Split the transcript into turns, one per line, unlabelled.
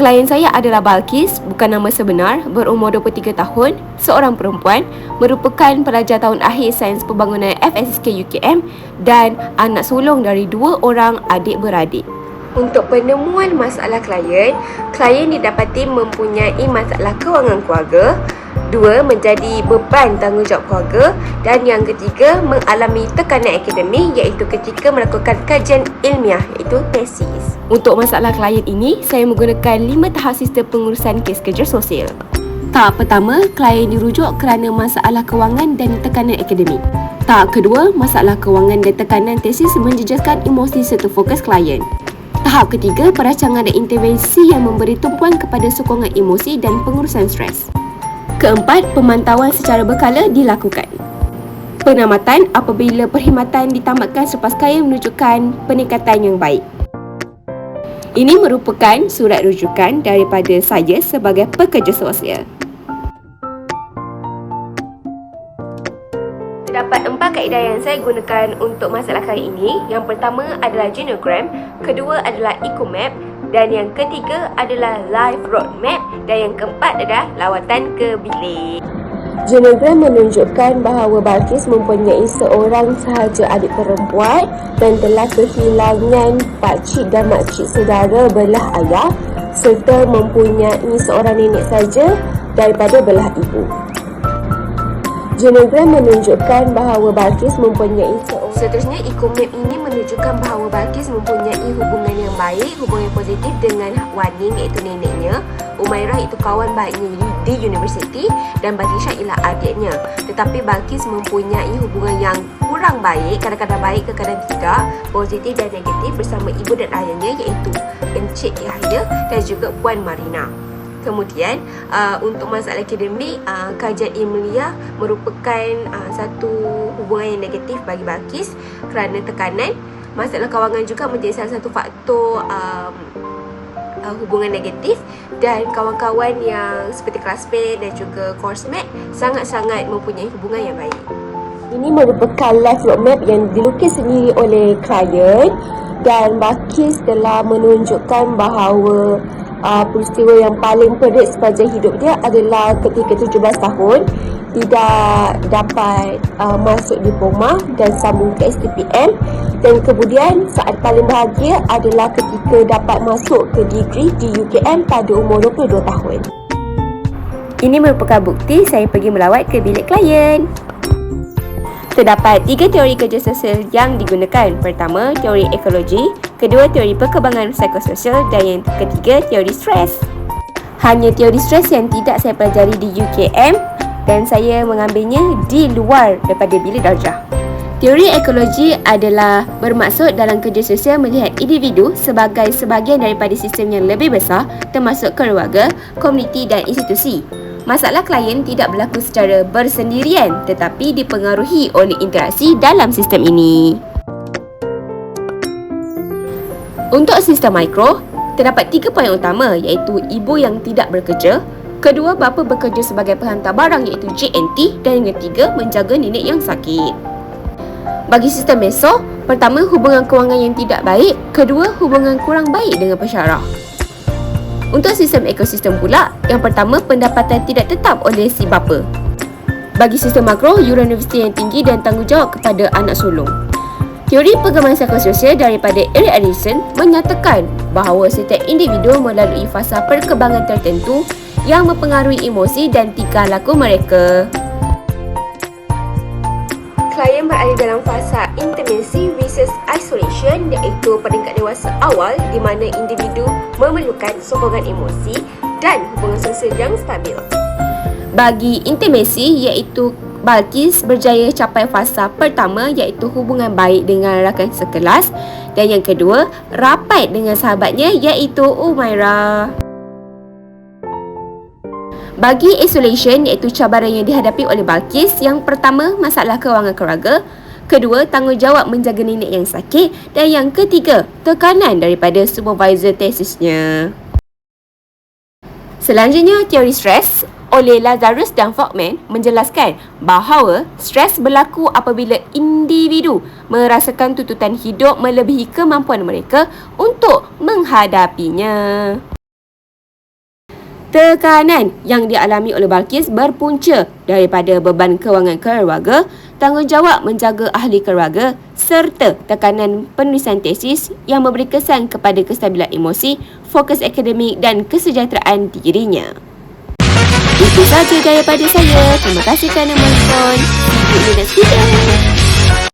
Klien saya adalah Balkis, bukan nama sebenar, berumur 23 tahun, seorang perempuan, merupakan pelajar tahun akhir Sains Pembangunan FSSK UKM dan anak sulung dari 2 orang adik-beradik. Untuk penemuan masalah klien didapati mempunyai masalah kewangan keluarga, 2. Menjadi beban tanggungjawab keluarga, dan yang ketiga, mengalami tekanan akademik iaitu ketika melakukan kajian ilmiah iaitu tesis. Untuk masalah klien ini, saya menggunakan 5 tahap sistem pengurusan kes kerja sosial. Tahap pertama, klien dirujuk kerana masalah kewangan dan tekanan akademik. Tahap kedua, masalah kewangan dan tekanan tesis menjejaskan emosi serta fokus klien. Tahap ketiga, perancangan dan intervensi yang memberi tumpuan kepada sokongan emosi dan pengurusan stres. Keempat, pemantauan secara berkala dilakukan. Penamatan apabila perkhidmatan ditamatkan selepas klien menunjukkan peningkatan yang baik. Ini merupakan surat rujukan daripada saya sebagai pekerja sosial. Terdapat 4 kaedah yang saya gunakan untuk masalah kali ini. Yang pertama adalah genogram, kedua adalah eco-map, dan yang ketiga adalah life roadmap, dan yang keempat adalah lawatan ke bilik. Genogram menunjukkan bahawa Balkis mempunyai seorang sahaja adik perempuan dan telah kehilangan pakcik dan makcik saudara belah ayah, serta mempunyai seorang nenek saja daripada belah ibu. Genogram menunjukkan bahawa Balkis mempunyai Seterusnya, eco-map ini menunjukkan bahawa Balkis mempunyai hubungan yang baik, hubungan positif dengan Waning iaitu neneknya, Umairah itu kawan baiknya di universiti, dan Batisha ialah adiknya. Tetapi Balkis mempunyai hubungan yang kurang baik, kadang-kadang baik, kadang-kadang tidak, positif dan negatif bersama ibu dan ayahnya iaitu Encik Yahya dan juga Puan Marina. Kemudian, untuk masalah akademik, kajian ilmiah merupakan satu hubungan yang negatif bagi Balkis kerana tekanan. Masalah kewangan juga menjadi salah satu faktor hubungan negatif, dan kawan-kawan yang seperti classmate dan juga coursemate sangat-sangat mempunyai hubungan yang baik. Ini merupakan life roadmap yang dilukis sendiri oleh klien, dan Balkis telah menunjukkan bahawa peristiwa yang paling perit sepanjang hidup dia adalah ketika 17 tahun tidak dapat masuk diploma dan sambung ke STPM, dan kemudian saat paling bahagia adalah ketika dapat masuk ke degree di UKM pada umur 22 tahun. Ini merupakan bukti saya pergi melawat ke bilik klien. Terdapat 3 teori kerja sosial yang digunakan. Pertama, teori ekologi, kedua, teori perkembangan psikososial, dan yang ketiga, teori stres. Hanya teori stres yang tidak saya pelajari di UKM dan saya mengambilnya di luar daripada bilik darjah. Teori ekologi adalah bermaksud dalam kerja sosial melihat individu sebagai sebahagian daripada sistem yang lebih besar, termasuk keluarga, komuniti dan institusi. Masalah klien tidak berlaku secara bersendirian tetapi dipengaruhi oleh interaksi dalam sistem ini. Untuk sistem mikro, terdapat 3 poin utama iaitu ibu yang tidak bekerja, kedua, bapa bekerja sebagai penghantar barang iaitu JNT, dan yang ketiga, menjaga nenek yang sakit. Bagi sistem meso, pertama, hubungan kewangan yang tidak baik, kedua, hubungan kurang baik dengan pensyarah. Untuk sistem ekosistem pula, yang pertama, pendapatan tidak tetap oleh si bapa. Bagi sistem makro, yuran universiti yang tinggi dan tanggungjawab kepada anak sulung. Teori perkembangan psikososial daripada Erik Erikson menyatakan bahawa setiap individu melalui fasa perkembangan tertentu yang mempengaruhi emosi dan tingkah laku mereka. Klien berada dalam fasa intimacy versus isolation iaitu peringkat dewasa awal di mana individu memerlukan sokongan emosi dan hubungan sosial yang stabil. Bagi intimacy iaitu Balkis berjaya capai fasa pertama iaitu hubungan baik dengan rakan sekelas, dan yang kedua rapat dengan sahabatnya iaitu Umairah. Bagi isolation iaitu cabaran yang dihadapi oleh Balkis, yang pertama masalah kewangan keluarga, kedua tanggungjawab menjaga nenek yang sakit, dan yang ketiga tekanan daripada supervisor tesisnya. Selanjutnya, teori stres oleh Lazarus dan Folkman menjelaskan bahawa stres berlaku apabila individu merasakan tuntutan hidup melebihi kemampuan mereka untuk menghadapinya. Tekanan yang dialami oleh Balkis berpunca daripada beban kewangan keluarga, tanggungjawab menjaga ahli keluarga serta tekanan penulisan tesis yang memberi kesan kepada kestabilan emosi, fokus akademik dan kesejahteraan dirinya. Itu sahaja daripada saya. Terima kasih kerana menonton. See you in the next video.